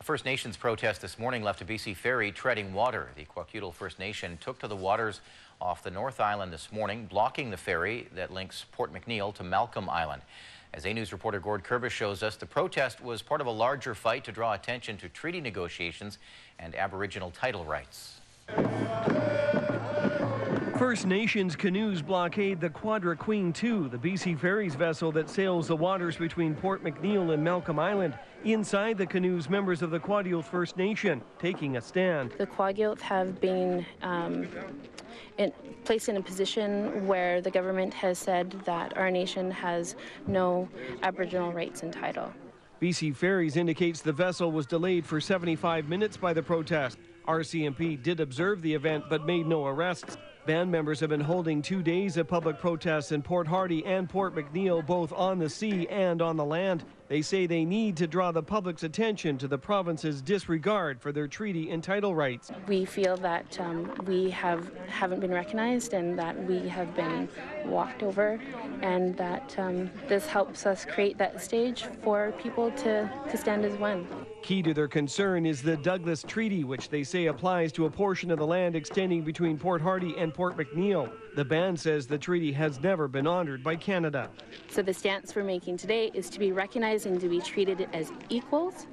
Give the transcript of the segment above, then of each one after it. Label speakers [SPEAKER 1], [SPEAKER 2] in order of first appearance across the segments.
[SPEAKER 1] First Nations protest this morning left a BC Ferry treading water. The Kwakiutl First Nation took to the waters off the North Island this morning, blocking the ferry that links Port McNeill to Malcolm Island. As A News reporter Gord Curvis shows us, the protest was part of a larger fight to draw attention to treaty negotiations and Aboriginal title rights.
[SPEAKER 2] First Nations canoes blockade the Quadra Queen II, the BC Ferry's vessel that sails the waters between Port McNeill and Malcolm Island. Inside the canoes, members of the Kwakiutl First Nation taking a stand.
[SPEAKER 3] The Kwakiutl have been placed in a position where the government has said that our nation has no Aboriginal rights and title.
[SPEAKER 2] BC Ferries indicates the vessel was delayed for 75 minutes by the protest. RCMP did observe the event but made no arrests. Band members have been holding 2 days of public protests in Port Hardy and Port McNeill, both on the sea and on the land. They say they need to draw the public's attention to the province's disregard for their treaty and title rights.
[SPEAKER 3] We feel that we haven't been recognized and that we have been walked over, and that this helps us create that stage for people to stand as one.
[SPEAKER 2] Key to their concern is the Douglas Treaty, which they say applies to a portion of the land extending between Port Hardy and Port McNeill. The band says the treaty has never been honored by Canada.
[SPEAKER 3] So the stance we're making today is to be recognized and to be treated as equals,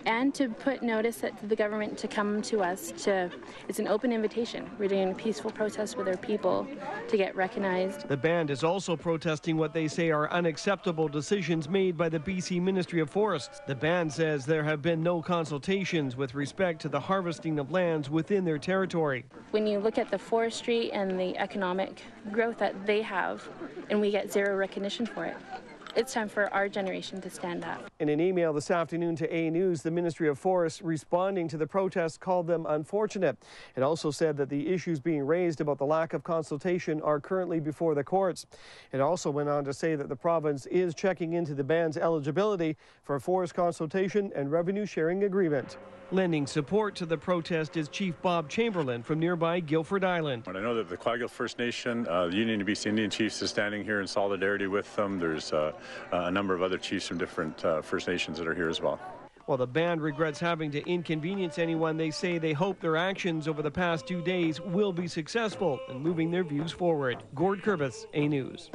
[SPEAKER 3] and to put notice that to the government to come to us. It's an open invitation. We're doing a peaceful protest with our people to get recognized.
[SPEAKER 2] The band is also protesting what they say are unacceptable decisions made by the BC Ministry of Forests. The band says there have been no consultations with respect to the harvesting of lands within their territory.
[SPEAKER 3] When you look at the forestry and the economic growth that they have, and we get zero recognition for it, it's time for our generation to stand up.
[SPEAKER 2] In an email this afternoon to A News, the Ministry of Forests responding to the protests called them unfortunate. It also said that the issues being raised about the lack of consultation are currently before the courts. It also went on to say that the province is checking into the band's eligibility for a forest consultation and revenue sharing agreement. Lending support to the protest is Chief Bob Chamberlain from nearby Guilford Island.
[SPEAKER 4] I know that the Kwakiutl First Nation, the Union of BC Indian Chiefs, is standing here in solidarity with them. There's a number of other chiefs from different First Nations that are here as well.
[SPEAKER 2] While the band regrets having to inconvenience anyone, they say they hope their actions over the past 2 days will be successful in moving their views forward. Gord Curvis, A News.